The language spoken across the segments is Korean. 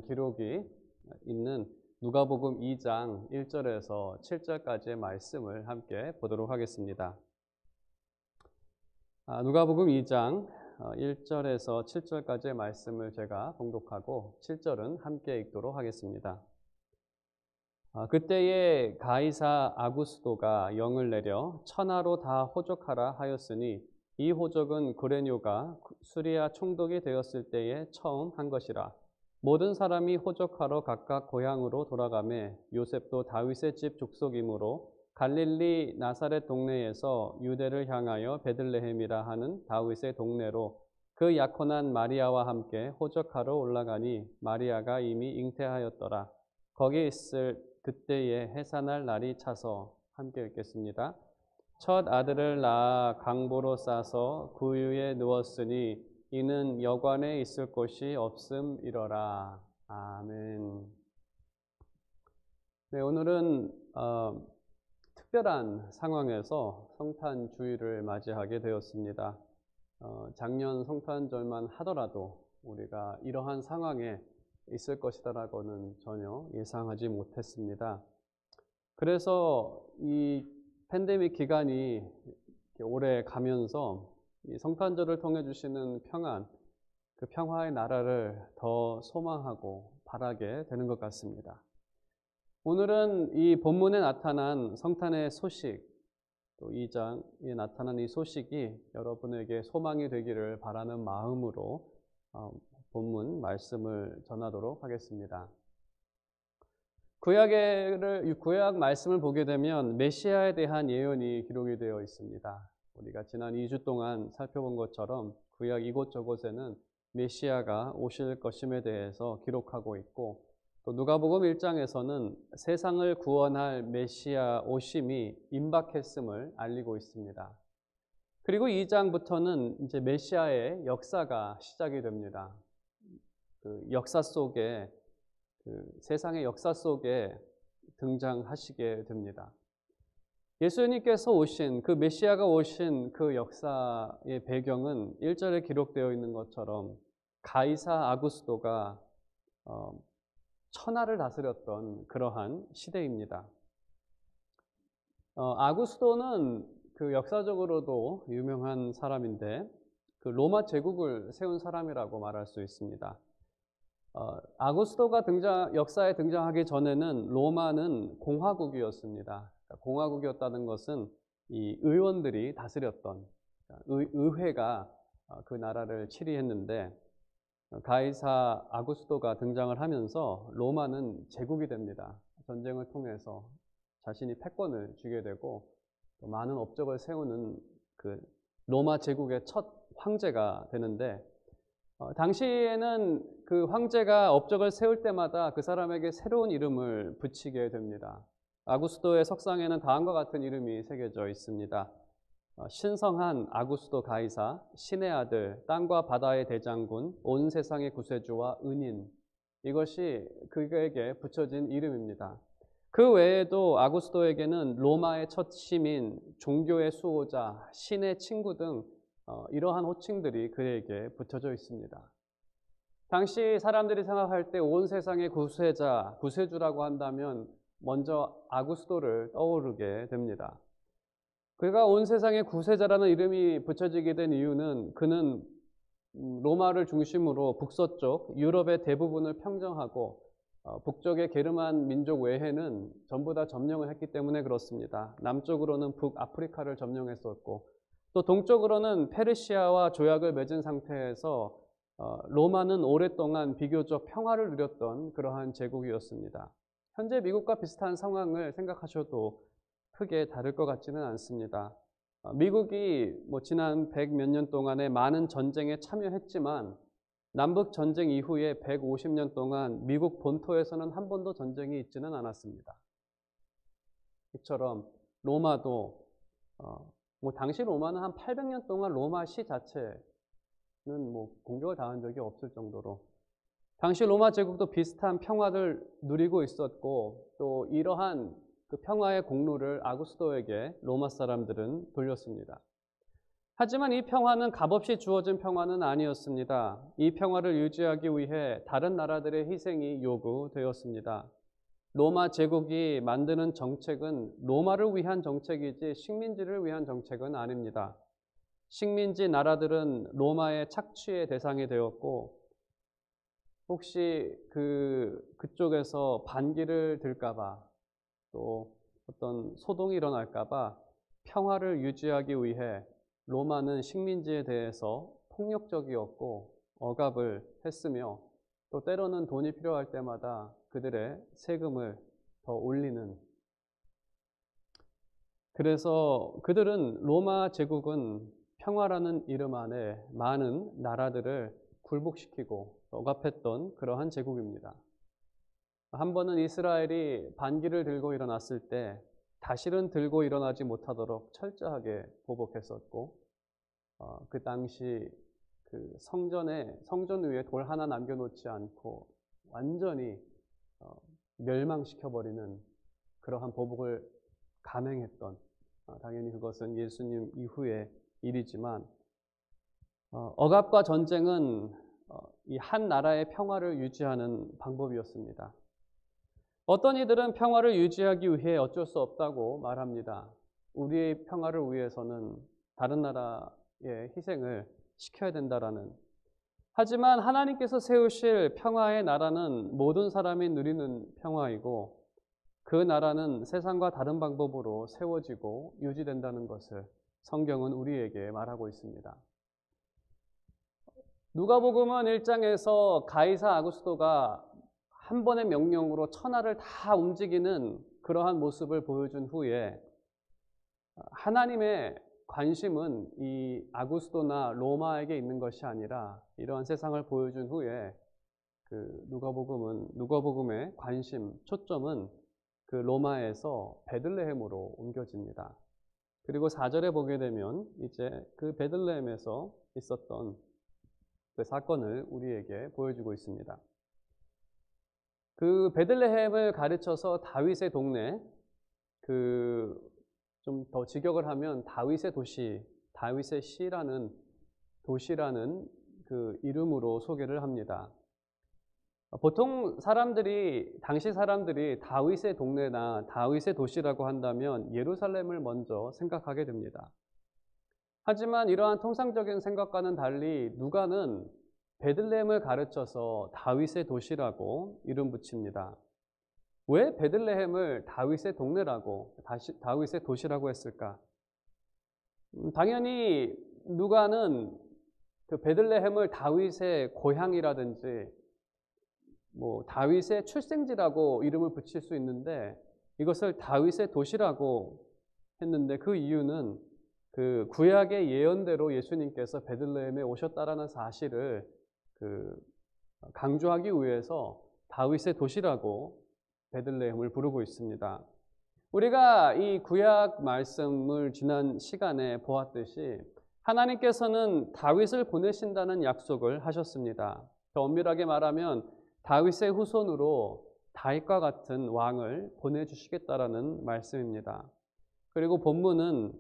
대한 기록이 있는 누가복음 2장 1절에서 7절까지의 말씀을 함께 보도록 하겠습니다. 누가복음 2장 1절에서 7절까지의 말씀을 제가 봉독하고 7절은 함께 읽도록 하겠습니다. 그때에 가이사 아구스도가 영을 내려 천하로 다 호적하라 하였으니 이 호적은 구레뇨가 수리아 총독이 되었을 때에 처음 한 것이라. 모든 사람이 호적하러 각각 고향으로 돌아가매 요셉도 다윗의 집 족속이므로 갈릴리 나사렛 동네에서 유대를 향하여 베들레헴이라 하는 다윗의 동네로 그 약혼한 마리아와 함께 호적하러 올라가니 마리아가 이미 잉태하였더라. 거기 있을 그때에 해산할 날이 차서 함께 읽겠습니다. 첫 아들을 낳아 강보로 싸서 구유에 누웠으니 이는 여관에 있을 곳이 없음이러라. 아멘. 네, 오늘은 특별한 상황에서 성탄주의를 맞이하게 되었습니다. 작년 성탄절만 하더라도 우리가 이러한 상황에 있을 것이라고는 전혀 예상하지 못했습니다. 그래서 이 팬데믹 기간이 오래 가면서 이 성탄절을 통해 주시는 평안, 그 평화의 나라를 더 소망하고 바라게 되는 것 같습니다. 오늘은 이 본문에 나타난 성탄의 소식, 또 2장에 나타난 이 소식이 여러분에게 소망이 되기를 바라는 마음으로 본문 말씀을 전하도록 하겠습니다. 구약 말씀을 보게 되면 메시아에 대한 예언이 기록이 되어 있습니다. 우리가 지난 2주 동안 살펴본 것처럼 구약 이곳저곳에는 메시아가 오실 것임에 대해서 기록하고 있고, 또 누가복음 1장에서는 세상을 구원할 메시아 오심이 임박했음을 알리고 있습니다. 그리고 2장부터는 이제 메시아의 역사가 시작이 됩니다. 그 역사 속에 세상의 역사 속에 등장하시게 됩니다. 예수님께서 오신 그 메시아가 오신 그 역사의 배경은 1절에 기록되어 있는 것처럼 가이사 아구스도가 천하를 다스렸던 그러한 시대입니다. 아구스도는 그 역사적으로도 유명한 사람인데 그 로마 제국을 세운 사람이라고 말할 수 있습니다. 아구스도가 역사에 등장하기 전에는 로마는 공화국이었습니다. 공화국이었다는 것은 이 의원들이 다스렸던 의회가 그 나라를 치리했는데, 가이사 아구스도가 등장을 하면서 로마는 제국이 됩니다. 전쟁을 통해서 자신이 패권을 쥐게 되고 또 많은 업적을 세우는 그 로마 제국의 첫 황제가 되는데, 당시에는 그 황제가 업적을 세울 때마다 그 사람에게 새로운 이름을 붙이게 됩니다. 아구스도의 석상에는 다음과 같은 이름이 새겨져 있습니다. 신성한 아구스도 가이사, 신의 아들, 땅과 바다의 대장군, 온 세상의 구세주와 은인, 이것이 그에게 붙여진 이름입니다. 그 외에도 아구스도에게는 로마의 첫 시민, 종교의 수호자, 신의 친구 등 이러한 호칭들이 그에게 붙여져 있습니다. 당시 사람들이 생각할 때 온 세상의 구세자, 구세주라고 한다면 먼저 아구스도를 떠오르게 됩니다. 그가 온 세상의 구세자라는 이름이 붙여지게 된 이유는 그는 로마를 중심으로 북서쪽 유럽의 대부분을 평정하고 북쪽의 게르만 민족 외에는 전부 다 점령을 했기 때문에 그렇습니다. 남쪽으로는 북아프리카를 점령했었고 또 동쪽으로는 페르시아와 조약을 맺은 상태에서 로마는 오랫동안 비교적 평화를 누렸던 그러한 제국이었습니다. 현재 미국과 비슷한 상황을 생각하셔도 크게 다를 것 같지는 않습니다. 미국이 지난 100 몇 년 동안에 많은 전쟁에 참여했지만 남북 전쟁 이후에 150년 동안 미국 본토에서는 한 번도 전쟁이 있지는 않았습니다. 이처럼 로마도 당시 로마는 한 800년 동안 로마시 자체는 공격을 당한 적이 없을 정도로 당시 로마 제국도 비슷한 평화를 누리고 있었고, 또 이러한 그 평화의 공로를 아구스도에게 로마 사람들은 돌렸습니다. 하지만 이 평화는 값없이 주어진 평화는 아니었습니다. 이 평화를 유지하기 위해 다른 나라들의 희생이 요구되었습니다. 로마 제국이 만드는 정책은 로마를 위한 정책이지 식민지를 위한 정책은 아닙니다. 식민지 나라들은 로마의 착취의 대상이 되었고, 혹시 그쪽에서 반기를 들까봐, 또 어떤 소동이 일어날까봐 평화를 유지하기 위해 로마는 식민지에 대해서 폭력적이었고 억압을 했으며, 또 때로는 돈이 필요할 때마다 그들의 세금을 더 올리는, 그래서 그들은, 로마 제국은 평화라는 이름 안에 많은 나라들을 굴복시키고 억압했던 그러한 제국입니다. 한 번은 이스라엘이 반기를 들고 일어났을 때 다시는 들고 일어나지 못하도록 철저하게 보복했었고, 그 당시 그 성전 위에 돌 하나 남겨놓지 않고 완전히 멸망시켜버리는 그러한 보복을 감행했던, 당연히 그것은 예수님 이후의 일이지만, 억압과 전쟁은 이 한 나라의 평화를 유지하는 방법이었습니다. 어떤 이들은 평화를 유지하기 위해 어쩔 수 없다고 말합니다. 우리의 평화를 위해서는 다른 나라의 희생을 시켜야 된다라는. 하지만 하나님께서 세우실 평화의 나라는 모든 사람이 누리는 평화이고, 그 나라는 세상과 다른 방법으로 세워지고 유지된다는 것을 성경은 우리에게 말하고 있습니다. 누가복음은 1장에서 가이사 아구스토가 한 번의 명령으로 천하를 다 움직이는 그러한 모습을 보여준 후에, 하나님의 관심은 이 아구스토나 로마에게 있는 것이 아니라 이러한 세상을 보여준 후에 누가복음의 관심, 초점은 그 로마에서 베들레헴으로 옮겨집니다. 그리고 4절에 보게 되면 이제 그 베들레헴에서 있었던 그 사건을 우리에게 보여주고 있습니다. 그 베들레헴을 가르쳐서 다윗의 동네, 좀 더 직역을 하면 다윗의 도시, 다윗의 시라는 도시라는 그 이름으로 소개를 합니다. 보통 당시 사람들이 다윗의 동네나 다윗의 도시라고 한다면 예루살렘을 먼저 생각하게 됩니다. 하지만 이러한 통상적인 생각과는 달리 누가는 베들레헴을 가르쳐서 다윗의 도시라고 이름 붙입니다. 왜 베들레헴을 다윗의 동네라고, 다윗의 도시라고 했을까? 당연히 누가는 그 베들레헴을 다윗의 고향이라든지 다윗의 출생지라고 이름을 붙일 수 있는데, 이것을 다윗의 도시라고 했는데, 그 이유는 그 구약의 예언대로 예수님께서 베들레헴에 오셨다라는 사실을 강조하기 위해서 다윗의 도시라고 베들레헴을 부르고 있습니다. 우리가 이 구약 말씀을 지난 시간에 보았듯이 하나님께서는 다윗을 보내신다는 약속을 하셨습니다. 더 엄밀하게 말하면 다윗의 후손으로 다윗과 같은 왕을 보내주시겠다라는 말씀입니다. 그리고 본문은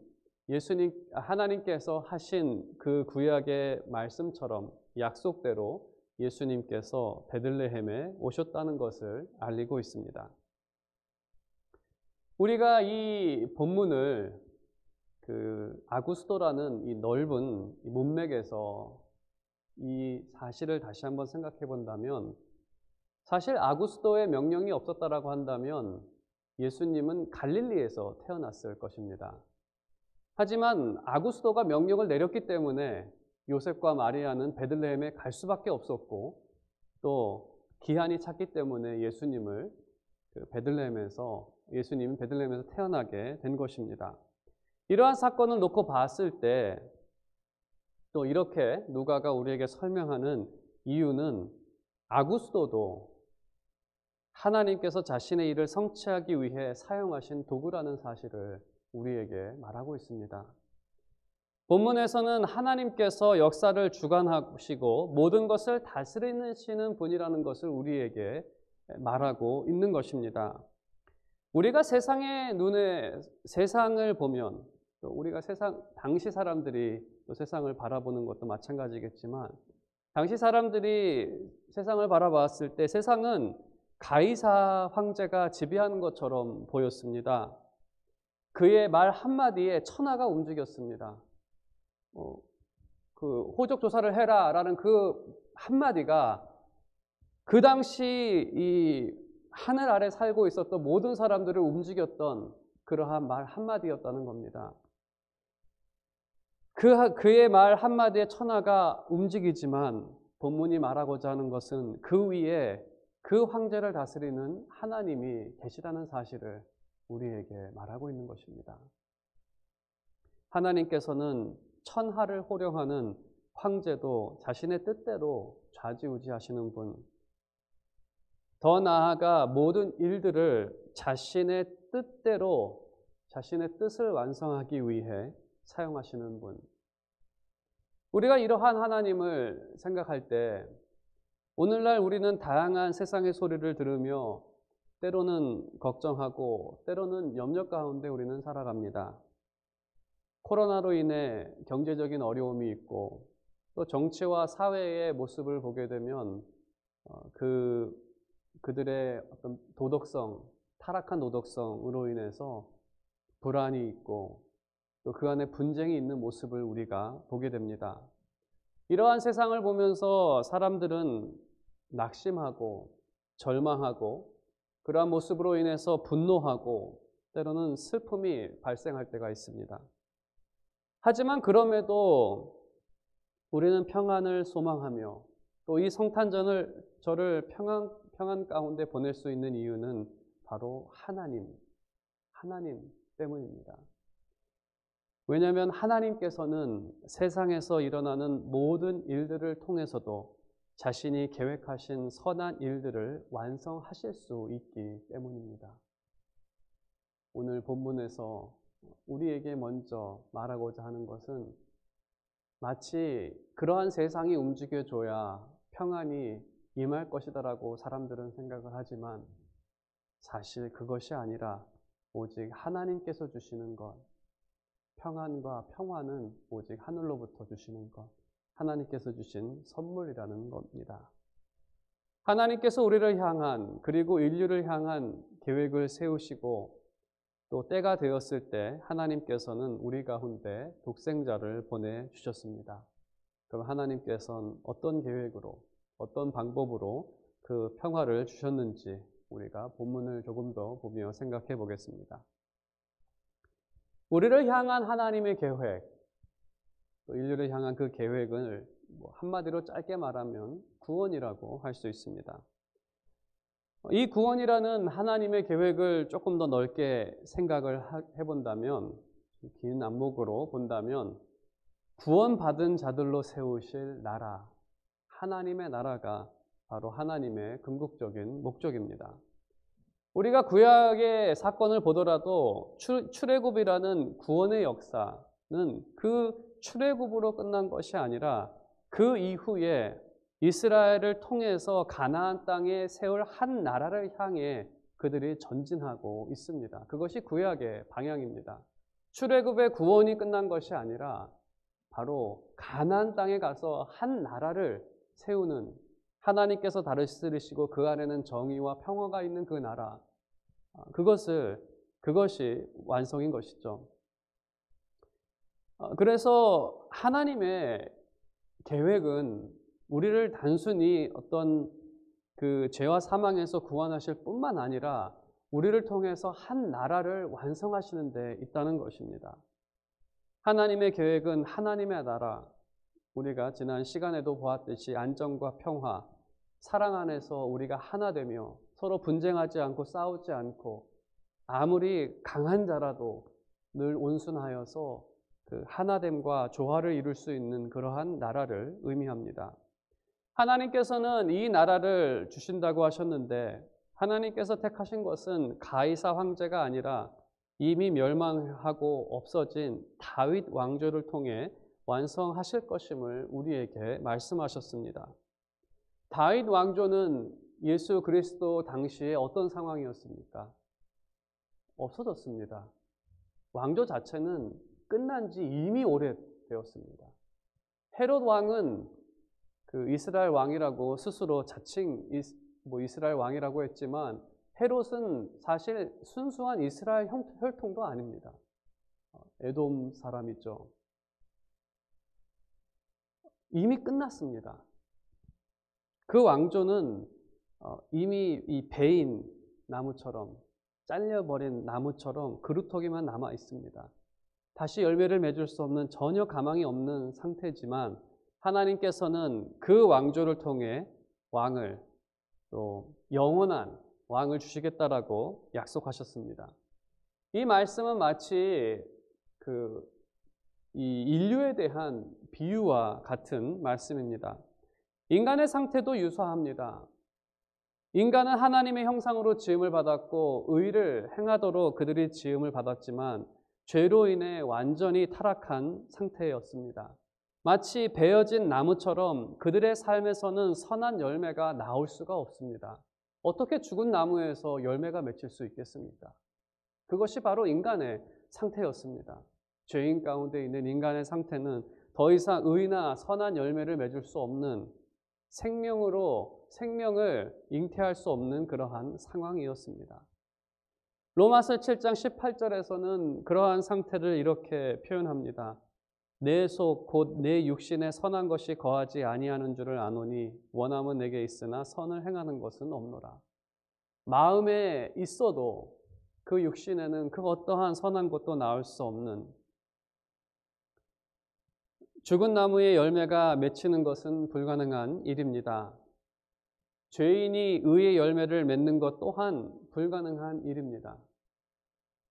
하나님께서 하신 그 구약의 말씀처럼 약속대로 예수님께서 베들레헴에 오셨다는 것을 알리고 있습니다. 우리가 이 본문을 아구스토라는 이 넓은 문맥에서 이 사실을 다시 한번 생각해 본다면, 사실 아구스토의 명령이 없었다라고 한다면 예수님은 갈릴리에서 태어났을 것입니다. 하지만 아구스토가 명령을 내렸기 때문에 요셉과 마리아는 베들레헴에 갈 수밖에 없었고, 또 기한이 찼기 때문에 예수님은 베들레헴에서 태어나게 된 것입니다. 이러한 사건을 놓고 봤을 때 또 이렇게 누가가 우리에게 설명하는 이유는, 아구스토도 하나님께서 자신의 일을 성취하기 위해 사용하신 도구라는 사실을 우리에게 말하고 있습니다. 본문에서는 하나님께서 역사를 주관하시고 모든 것을 다스리시는 분이라는 것을 우리에게 말하고 있는 것입니다. 우리가 세상의 눈에 세상을 보면, 또 우리가 당시 사람들이 또 세상을 바라보는 것도 마찬가지겠지만 당시 사람들이 세상을 바라봤을 때 세상은 가이사 황제가 지배하는 것처럼 보였습니다. 그의 말 한마디에 천하가 움직였습니다. 그 호적 조사를 해라라는 그 한마디가 그 당시 이 하늘 아래 살고 있었던 모든 사람들을 움직였던 그러한 말 한마디였다는 겁니다. 그의 말 한마디에 천하가 움직이지만 본문이 말하고자 하는 것은 그 위에 그 황제를 다스리는 하나님이 계시다는 사실을 우리에게 말하고 있는 것입니다. 하나님께서는 천하를 호령하는 황제도 자신의 뜻대로 좌지우지하시는 분, 더 나아가 모든 일들을 자신의 뜻대로 자신의 뜻을 완성하기 위해 사용하시는 분. 우리가 이러한 하나님을 생각할 때 오늘날 우리는 다양한 세상의 소리를 들으며 때로는 걱정하고 때로는 염려 가운데 우리는 살아갑니다. 코로나로 인해 경제적인 어려움이 있고 또 정치와 사회의 모습을 보게 되면 그들의 어떤 도덕성, 타락한 도덕성으로 인해서 불안이 있고 또 그 안에 분쟁이 있는 모습을 우리가 보게 됩니다. 이러한 세상을 보면서 사람들은 낙심하고 절망하고 그러한 모습으로 인해서 분노하고 때로는 슬픔이 발생할 때가 있습니다. 하지만 그럼에도 우리는 평안을 소망하며 또 이 성탄절을 평안 가운데 보낼 수 있는 이유는 바로 하나님 때문입니다. 왜냐하면 하나님께서는 세상에서 일어나는 모든 일들을 통해서도 자신이 계획하신 선한 일들을 완성하실 수 있기 때문입니다. 오늘 본문에서 우리에게 먼저 말하고자 하는 것은 마치 그러한 세상이 움직여줘야 평안이 임할 것이다라고 사람들은 생각을 하지만 사실 그것이 아니라 오직 하나님께서 주시는 것, 평안과 평화는 오직 하늘로부터 주시는 것, 하나님께서 주신 선물이라는 겁니다. 하나님께서 우리를 향한 그리고 인류를 향한 계획을 세우시고 또 때가 되었을 때 하나님께서는 우리 가운데 독생자를 보내주셨습니다. 그럼 하나님께서는 어떤 계획으로 어떤 방법으로 그 평화를 주셨는지 우리가 본문을 조금 더 보며 생각해 보겠습니다. 우리를 향한 하나님의 계획, 또 인류를 향한 그 계획을 한마디로 짧게 말하면 구원이라고 할 수 있습니다. 이 구원이라는 하나님의 계획을 조금 더 넓게 생각을 해본다면, 긴 안목으로 본다면 구원받은 자들로 세우실 나라, 하나님의 나라가 바로 하나님의 궁극적인 목적입니다. 우리가 구약의 사건을 보더라도 출애굽이라는 구원의 역사는 그 출애굽으로 끝난 것이 아니라 그 이후에 이스라엘을 통해서 가나안 땅에 세울 한 나라를 향해 그들이 전진하고 있습니다. 그것이 구약의 방향입니다. 출애굽의 구원이 끝난 것이 아니라 바로 가나안 땅에 가서 한 나라를 세우는 하나님께서 다스리시고 그 안에는 정의와 평화가 있는 그 나라, 그것이 완성인 것이죠. 그래서 하나님의 계획은 우리를 단순히 어떤 그 죄와 사망에서 구원하실 뿐만 아니라 우리를 통해서 한 나라를 완성하시는 데 있다는 것입니다. 하나님의 계획은 하나님의 나라, 우리가 지난 시간에도 보았듯이 안정과 평화, 사랑 안에서 우리가 하나 되며 서로 분쟁하지 않고 싸우지 않고 아무리 강한 자라도 늘 온순하여서 그 하나됨과 조화를 이룰 수 있는 그러한 나라를 의미합니다. 하나님께서는 이 나라를 주신다고 하셨는데 하나님께서 택하신 것은 가이사 황제가 아니라 이미 멸망하고 없어진 다윗 왕조를 통해 완성하실 것임을 우리에게 말씀하셨습니다. 다윗 왕조는 예수 그리스도 당시에 어떤 상황이었습니까? 없어졌습니다. 왕조 자체는 끝난 지 이미 오래되었습니다. 헤롯 왕은 그 이스라엘 왕이라고 스스로 자칭 이스라엘 왕이라고 했지만 헤롯은 사실 순수한 이스라엘 혈통도 아닙니다. 에돔 사람이죠. 이미 끝났습니다. 그 왕조는 이미 이 베인 나무처럼 잘려버린 나무처럼 그루터기만 남아 있습니다. 다시 열매를 맺을 수 없는 전혀 가망이 없는 상태지만 하나님께서는 그 왕조를 통해 왕을 또 영원한 왕을 주시겠다라고 약속하셨습니다. 이 말씀은 마치 이 인류에 대한 비유와 같은 말씀입니다. 인간의 상태도 유사합니다. 인간은 하나님의 형상으로 지음을 받았고 의를 행하도록 그들이 지음을 받았지만 죄로 인해 완전히 타락한 상태였습니다. 마치 베어진 나무처럼 그들의 삶에서는 선한 열매가 나올 수가 없습니다. 어떻게 죽은 나무에서 열매가 맺힐 수 있겠습니까? 그것이 바로 인간의 상태였습니다. 죄인 가운데 있는 인간의 상태는 더 이상 의나 선한 열매를 맺을 수 없는 생명을 잉태할 수 없는 그러한 상황이었습니다. 로마서 7장 18절에서는 그러한 상태를 이렇게 표현합니다. 내 속 곧 내 육신에 선한 것이 거하지 아니하는 줄을 아노니 원함은 내게 있으나 선을 행하는 것은 없노라. 마음에 있어도 그 육신에는 그 어떠한 선한 것도 나올 수 없는, 죽은 나무의 열매가 맺히는 것은 불가능한 일입니다. 죄인이 의의 열매를 맺는 것 또한 불가능한 일입니다.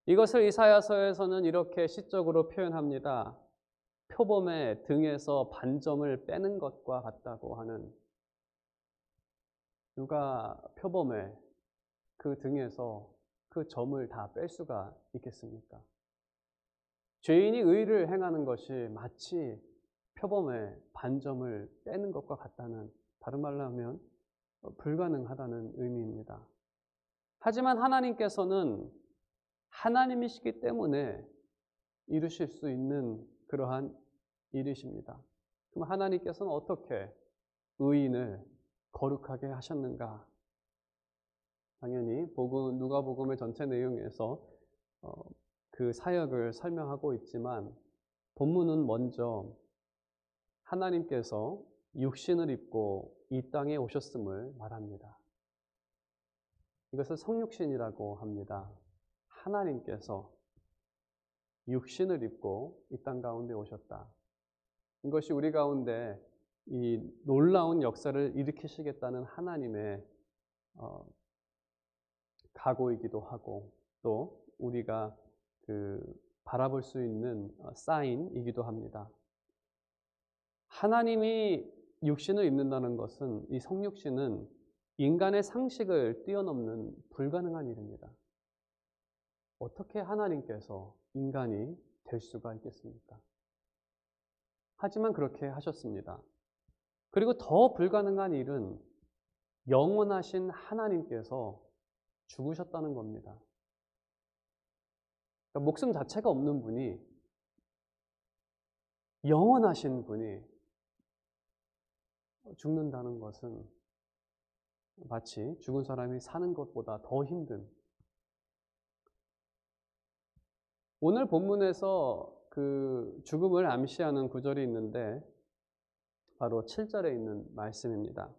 이것을 이사야서에서는 이렇게 시적으로 표현합니다. 표범의 등에서 반점을 빼는 것과 같다고 하는, 누가 표범의 그 등에서 그 점을 다 뺄 수가 있겠습니까? 죄인이 의를 행하는 것이 마치 표범의 반점을 빼는 것과 같다는, 다른 말로 하면 불가능하다는 의미입니다. 하지만 하나님께서는 하나님이시기 때문에 이루실 수 있는 그러한 일이십니다. 그럼 하나님께서는 어떻게 의인을 거룩하게 하셨는가? 당연히 누가복음의 전체 내용에서 그 사역을 설명하고 있지만 본문은 먼저 하나님께서 육신을 입고 이 땅에 오셨음을 말합니다. 이것을 성육신이라고 합니다. 하나님께서 육신을 입고 이 땅 가운데 오셨다. 이것이 우리 가운데 이 놀라운 역사를 일으키시겠다는 하나님의 각오이기도 하고, 또 우리가 바라볼 수 있는 사인이기도 합니다. 하나님이 육신을 입는다는 것은, 이 성육신은 인간의 상식을 뛰어넘는 불가능한 일입니다. 어떻게 하나님께서 인간이 될 수가 있겠습니까? 하지만 그렇게 하셨습니다. 그리고 더 불가능한 일은 영원하신 하나님께서 죽으셨다는 겁니다. 그러니까 목숨 자체가 없는 분이, 영원하신 분이 죽는다는 것은 마치 죽은 사람이 사는 것보다 더 힘든, 오늘 본문에서 그 죽음을 암시하는 구절이 있는데 바로 7절에 있는 말씀입니다.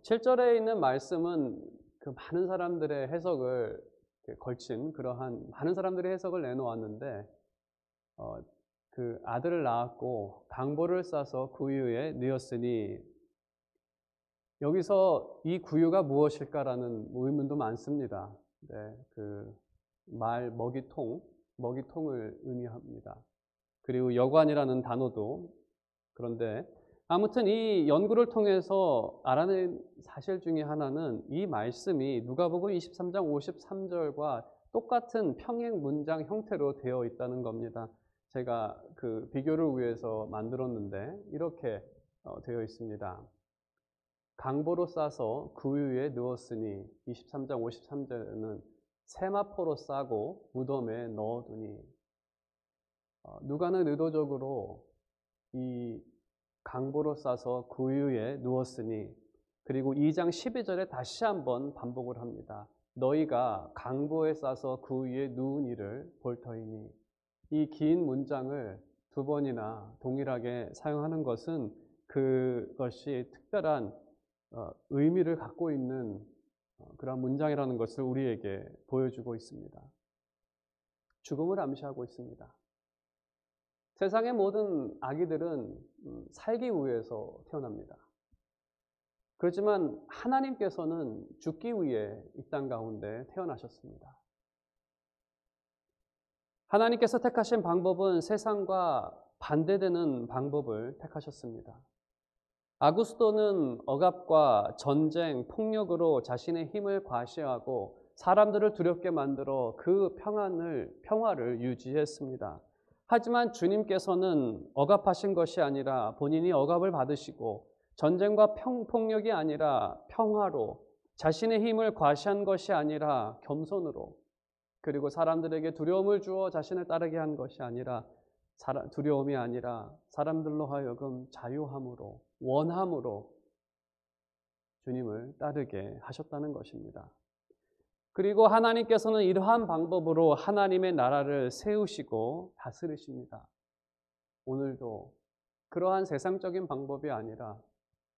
7절에 있는 말씀은 그 많은 사람들의 해석을 걸친, 그러한 많은 사람들의 해석을 내놓았는데, 그 아들을 낳았고 강보를 싸서 구유에 넣었으니, 여기서 이 구유가 무엇일까라는 의문도 많습니다. 네, 그 말 먹이통을 의미합니다. 그리고 여관이라는 단어도. 그런데 아무튼 이 연구를 통해서 알아낸 사실 중에 하나는 이 말씀이 누가복음 23장 53절과 똑같은 평행 문장 형태로 되어 있다는 겁니다. 제가 그 비교를 위해서 만들었는데 이렇게 되어 있습니다. 강보로 싸서 구유에 넣었으니, 23장 53절에는 세마포로 싸고 무덤에 넣어두니, 누가는 의도적으로 이 강보로 싸서 그 위에 누웠으니, 그리고 2장 12절에 다시 한번 반복을 합니다. 너희가 강보에 싸서 그 위에 누운 이를 볼 터이니. 이 긴 문장을 두 번이나 동일하게 사용하는 것은 그것이 특별한 의미를 갖고 있는 그런 문장이라는 것을 우리에게 보여주고 있습니다. 죽음을 암시하고 있습니다. 세상의 모든 아기들은 살기 위해서 태어납니다. 그렇지만 하나님께서는 죽기 위해 이 땅 가운데 태어나셨습니다. 하나님께서 택하신 방법은 세상과 반대되는 방법을 택하셨습니다. 아구스도는 억압과 전쟁, 폭력으로 자신의 힘을 과시하고 사람들을 두렵게 만들어 그 평화를 유지했습니다. 하지만 주님께서는 억압하신 것이 아니라 본인이 억압을 받으시고 전쟁과 폭력이 아니라 평화로, 자신의 힘을 과시한 것이 아니라 겸손으로, 그리고 사람들에게 두려움을 주어 자신을 따르게 한 것이 아니라 두려움이 아니라 사람들로 하여금 자유함으로, 원함으로 주님을 따르게 하셨다는 것입니다. 그리고 하나님께서는 이러한 방법으로 하나님의 나라를 세우시고 다스리십니다. 오늘도 그러한 세상적인 방법이 아니라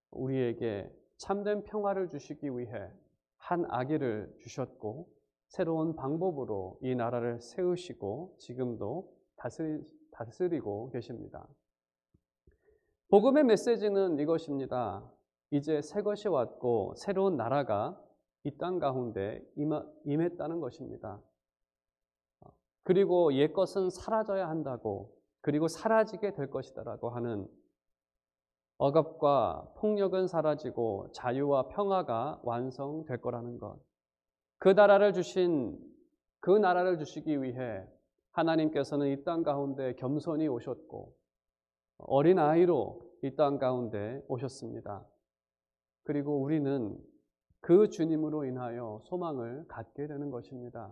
우리에게 참된 평화를 주시기 위해 한 아기를 주셨고 새로운 방법으로 이 나라를 세우시고 지금도 다스리고 계십니다. 복음의 메시지는 이것입니다. 이제 새 것이 왔고 새로운 나라가 이 땅 가운데 임했다는 것입니다. 그리고 옛것은 사라져야 한다고, 그리고 사라지게 될 것이다라고 하는, 억압과 폭력은 사라지고 자유와 평화가 완성될 거라는 것. 그 나라를 주시기 위해 하나님께서는 이 땅 가운데 겸손히 오셨고 어린아이로 이 땅 가운데 오셨습니다. 그리고 우리는 그 주님으로 인하여 소망을 갖게 되는 것입니다.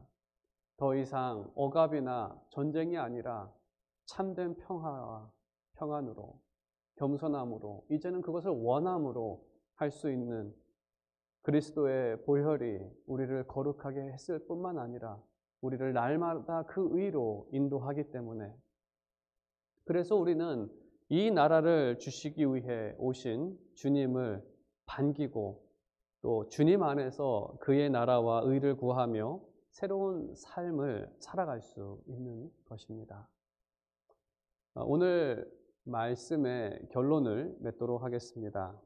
더 이상 억압이나 전쟁이 아니라 참된 평화와 평안으로, 겸손함으로, 이제는 그것을 원함으로 할 수 있는 그리스도의 보혈이 우리를 거룩하게 했을 뿐만 아니라 우리를 날마다 그 의로 인도하기 때문에, 그래서 우리는 이 나라를 주시기 위해 오신 주님을 반기고 또 주님 안에서 그의 나라와 의를 구하며 새로운 삶을 살아갈 수 있는 것입니다. 오늘 말씀의 결론을 맺도록 하겠습니다.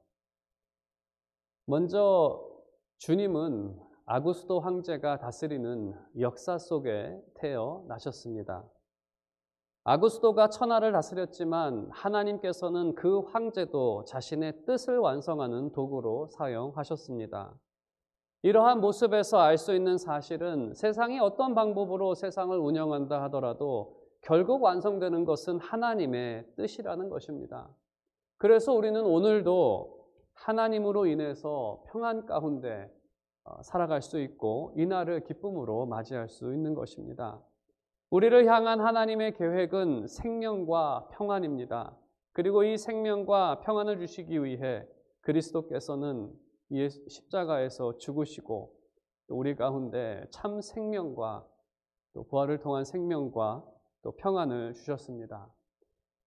먼저 주님은 아구스도 황제가 다스리는 역사 속에 태어나셨습니다. 아구스도가 천하를 다스렸지만 하나님께서는 그 황제도 자신의 뜻을 완성하는 도구로 사용하셨습니다. 이러한 모습에서 알 수 있는 사실은 세상이 어떤 방법으로 세상을 운영한다 하더라도 결국 완성되는 것은 하나님의 뜻이라는 것입니다. 그래서 우리는 오늘도 하나님으로 인해서 평안 가운데 살아갈 수 있고 이날을 기쁨으로 맞이할 수 있는 것입니다. 우리를 향한 하나님의 계획은 생명과 평안입니다. 그리고 이 생명과 평안을 주시기 위해 그리스도께서는 십자가에서 죽으시고 우리 가운데 참 생명과 또 부활을 통한 생명과 또 평안을 주셨습니다.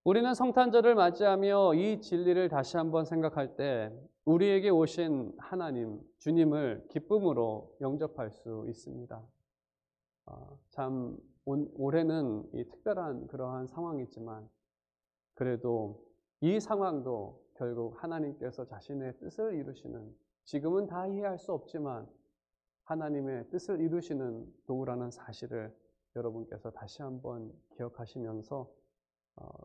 우리는 성탄절을 맞이하며 이 진리를 다시 한번 생각할 때 우리에게 오신 하나님, 주님을 기쁨으로 영접할 수 있습니다. 참 올해는 이 특별한 그러한 상황이지만 그래도 이 상황도 결국 하나님께서 자신의 뜻을 이루시는, 지금은 다 이해할 수 없지만 하나님의 뜻을 이루시는 도구라는 사실을 여러분께서 다시 한번 기억하시면서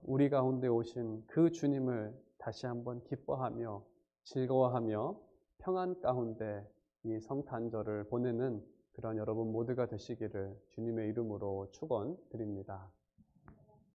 우리 가운데 오신 그 주님을 다시 한번 기뻐하며 즐거워하며 평안 가운데 이 성탄절을 보내는 그런 여러분 모두가 되시기를 주님의 이름으로 축원드립니다.